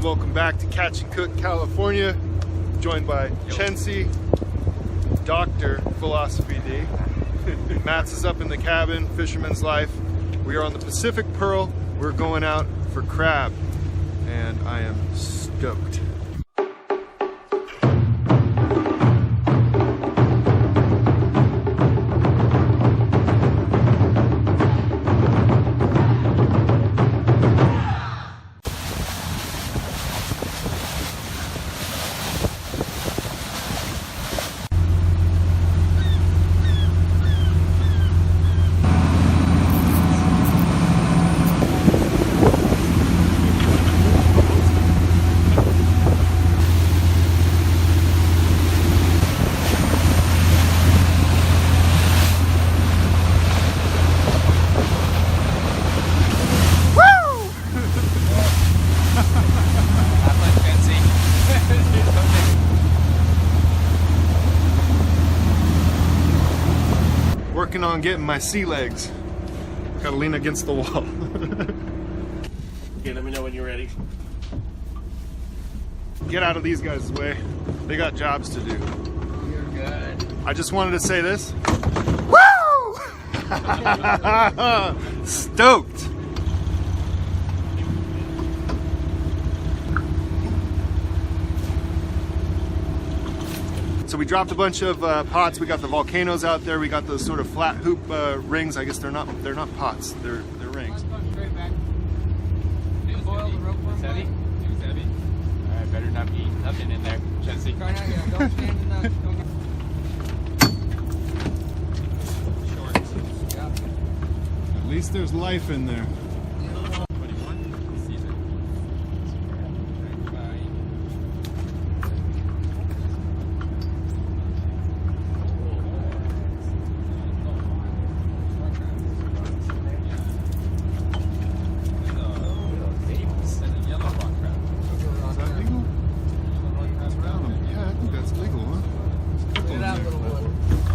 and welcome back to Catch and Cook, California. Joined by Chensi, Dr. Philosophy D. Matt's is up in the cabin, Fisherman's Life. We are on the Pacific Pearl. We're going out for crab, and I am stoked. Working on getting my sea legs. Gotta lean against the wall. Okay, let me know when you're ready. Get out of these guys' way. They got jobs to do. You're good. I just wanted to say this. Woo! Stoked. So we dropped a bunch of pots. We got the volcanoes out there. We got those sort of flat hoop rings. I guess they're not pots. They're rings. It's heavy? It's heavy? Alright, better not be nothing in there, Chensi. Don't stand enough. Don't get Shorts. At least there's life in there. 21? Caesar.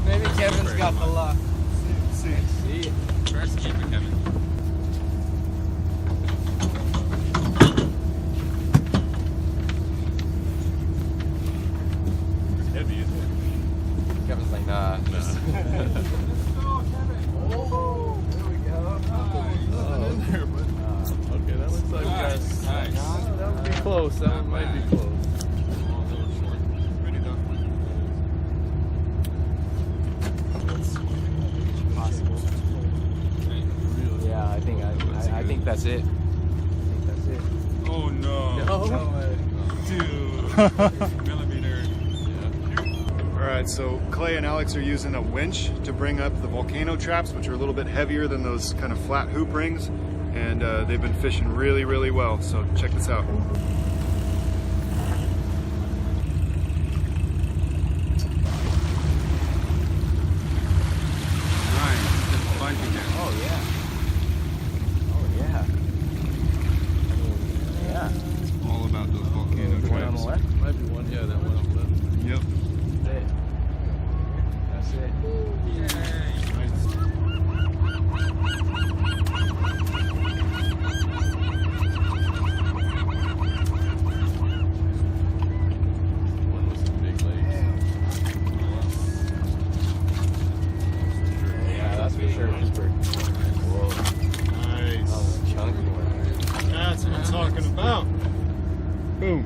Maybe Kevin's got the luck. See. See? First keep it, Kevin. It's heavy, isn't it? Kevin's like, nah. Oh, there we go. Okay, that looks like we got. Nice. That would be close. That one might be close. Pretty done. Possible. Yeah, I think that's it. Oh no. Dude. Millimeter. Yeah. Alright, so Clay and Alex are using a winch to bring up the volcano traps, which are a little bit heavier than those kind of flat hoop rings. And they've been fishing really, really well. So check this out. Oh yeah. Oh yeah. Yeah. It's all about those volcano One on the traps. left. Might be one. Yeah, that one on the left. Yep. That's it. That's it. One with some big legs. Yeah, that's for sure. Whoa. Nice. Oh, chunky one. That's what I'm talking about. Boom.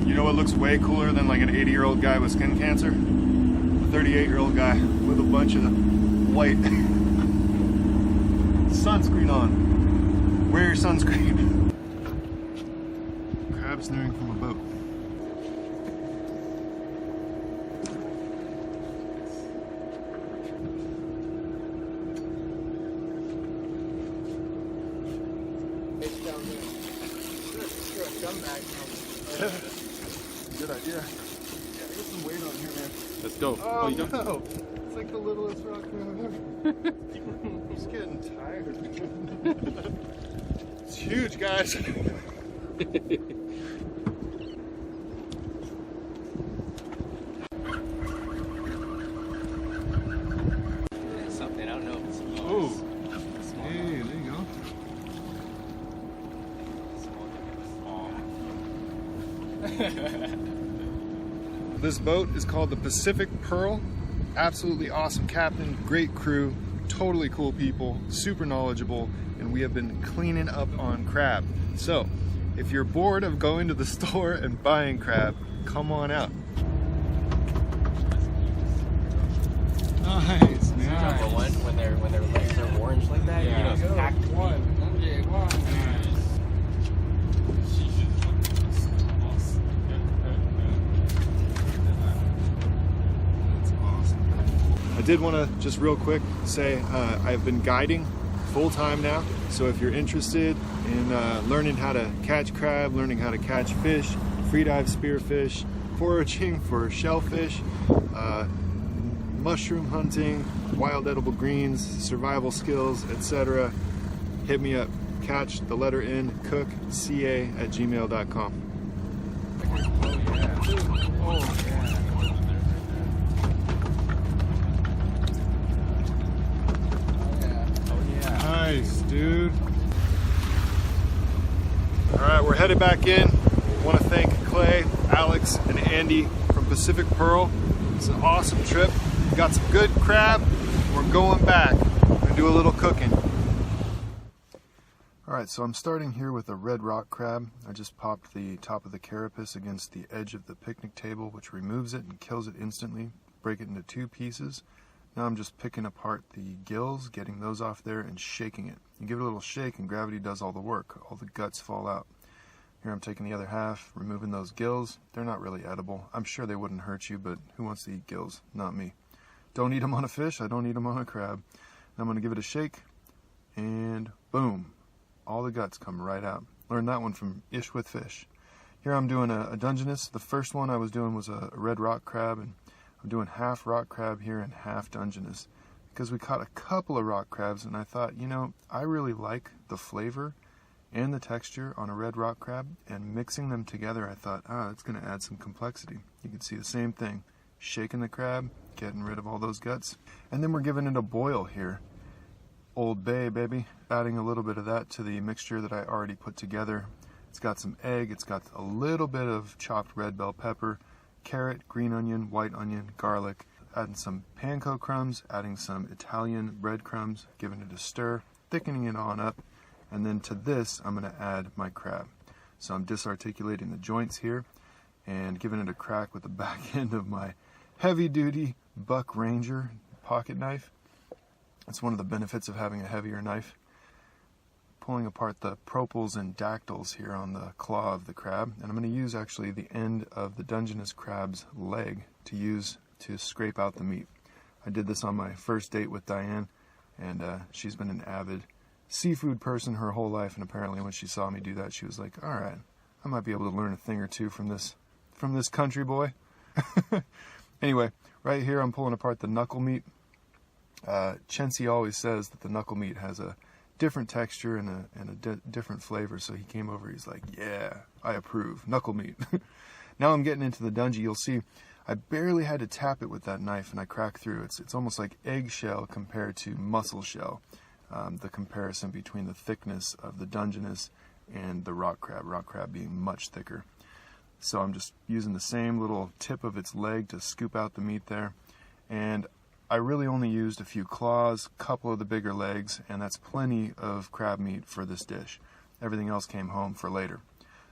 You know what looks way cooler than like an 80-year-old guy with skin cancer? A 38-year-old guy with a bunch of white sunscreen on. Wear your sunscreen. Crab snaring from a boat. Good idea. Yeah, get some weight on here, man. Let's go. Oh, you don't. no. It's like the littlest rock ever. I'm just getting tired. It's huge, guys. Something, I don't know if it's small. Oh. Hey, there you go. Small. This boat is called the Pacific Pearl. Absolutely awesome captain, great crew, totally cool people, super knowledgeable, and we have been cleaning up on crab. So, if you're bored of going to the store and buying crab, come on out. Nice, man. Number one, when their legs are orange like that, Yeah. you know, it's packed. I did want to just real quick say I've been guiding full-time now, so if you're interested in learning how to catch crab, learning how to catch fish, freedive spearfish, foraging for shellfish, mushroom hunting, wild edible greens, survival skills, etc., hit me up. Catch the letter N, cook, ca@gmail.com. Nice, dude. All right, we're headed back in. Want to thank Clay, Alex, and Andy from Pacific Pearl. It's an awesome trip. We got some good crab. We're going back. We're gonna do a little cooking. All right, so I'm starting here with a red rock crab. I just popped the top of the carapace against the edge of the picnic table, which removes it and kills it instantly. Break it into 2 pieces. Now I'm just picking apart the gills, getting those off there, and shaking it. You give it a little shake and gravity does all the work. All the guts fall out. Here I'm taking the other half, removing those gills. They're not really edible. I'm sure they wouldn't hurt you, but who wants to eat gills? Not me. Don't eat them on a fish, I don't eat them on a crab. I'm going to give it a shake, and boom. All the guts come right out. Learned that one from Ish with Fish. Here I'm doing a Dungeness. The first one I was doing was a red rock crab, and I'm doing half rock crab here and half Dungeness because we caught a couple of rock crabs, and I thought, you know, I really like the flavor and the texture on a red rock crab, and mixing them together, I thought, it's going to add some complexity. You can see the same thing. Shaking the crab, getting rid of all those guts, and then we're giving it a boil here. Old Bay, baby. Adding a little bit of that to the mixture that I already put together. It's got some egg, it's got a little bit of chopped red bell pepper, carrot, green onion, white onion, garlic, adding some panko crumbs, adding some Italian breadcrumbs, giving it a stir, thickening it on up, and then to this I'm going to add my crab. So I'm disarticulating the joints here and giving it a crack with the back end of my heavy-duty Buck Ranger pocket knife. That's one of the benefits of having a heavier knife. Pulling apart the propals and dactyls here on the claw of the crab, and I'm going to use actually the end of the Dungeness crab's leg to use to scrape out the meat. I did this on my first date with Diane, and she's been an avid seafood person her whole life, and apparently when she saw me do that, she was like, all right, I might be able to learn a thing or two from this country boy. Anyway, right here I'm pulling apart the knuckle meat. Chensi always says that the knuckle meat has a different texture and a different flavor, so he came over, he's like, yeah, I approve, knuckle meat. Now I'm getting into the dungy. You'll see I barely had to tap it with that knife and I cracked through. It's almost like eggshell compared to mussel shell, the comparison between the thickness of the Dungeness and the rock crab being much thicker. So I'm just using the same little tip of its leg to scoop out the meat there, and I really only used a few claws, a couple of the bigger legs, and that's plenty of crab meat for this dish. Everything else came home for later.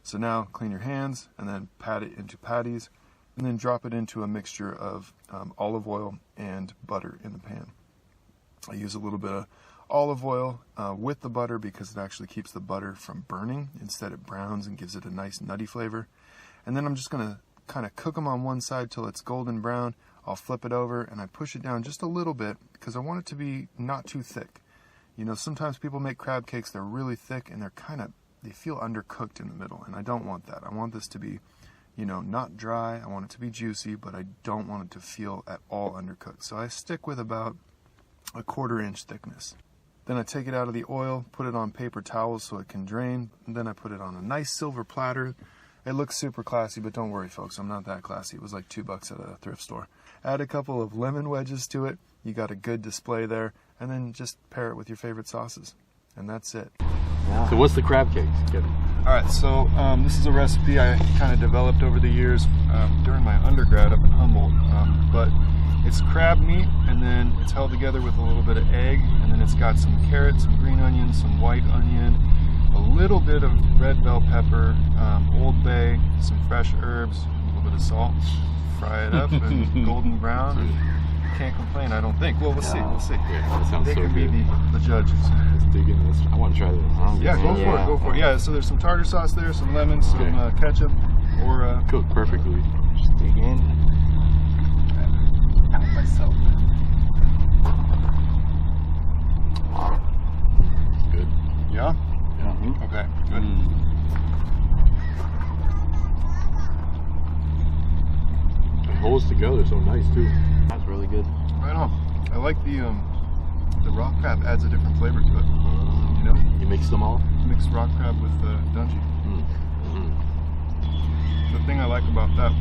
So now clean your hands and then pat it into patties and then drop it into a mixture of olive oil and butter in the pan. I use a little bit of olive oil with the butter because it actually keeps the butter from burning. Instead it browns and gives it a nice nutty flavor. And then I'm just going to kind of cook them on one side till it's golden brown. I'll flip it over and I push it down just a little bit because I want it to be not too thick. You know, sometimes people make crab cakes, they're really thick and they feel undercooked in the middle, and I don't want that. I want this to be, you know, not dry. I want it to be juicy, but I don't want it to feel at all undercooked. So I stick with about a 1/4 inch thickness. Then I take it out of the oil, put it on paper towels so it can drain, and then I put it on a nice silver platter. It looks super classy, but don't worry folks, I'm not that classy. It was like $2 at a thrift store. Add a couple of lemon wedges to it. You got a good display there, and then just pair it with your favorite sauces. And that's it. So what's the crab cake? All right, so this is a recipe I kind of developed over the years during my undergrad up in Humboldt. But it's crab meat, and then it's held together with a little bit of egg, and then it's got some carrots, some green onions, some white onion, a little bit of red bell pepper, Old Bay, some fresh herbs, a little bit of salt. Fry it up and golden brown, and can't complain, I don't think. Well, we'll see. We'll see. Yeah, that sounds They so can be good. the judges. Let's dig in this. I want to try this. Yeah, go for it. Go for it. Yeah, so there's some tartar sauce there, some lemon, some ketchup, or Cooked perfectly. Just dig in. out myself. Good. Yeah. Yeah. Okay. Good. It holds together so nice too. That's really good. Right on. I like the rock crab adds a different flavor to it. You know, You mix them all? mix rock crab with dungy. The thing I like about that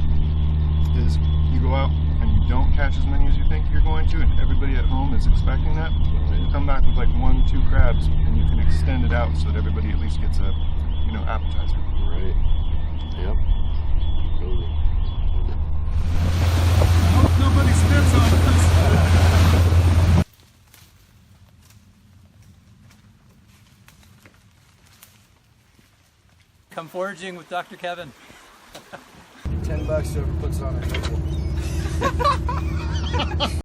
is you go out and you don't catch as many as you think you're going to, and everybody at home is expecting that. You come back with like 1-2 crabs, and you can extend it out so that everybody at least gets a, appetizer. Right. Yep. Totally. I hope nobody spits on this. Come foraging with Dr. Kevin. $10 whoever puts on a nipple.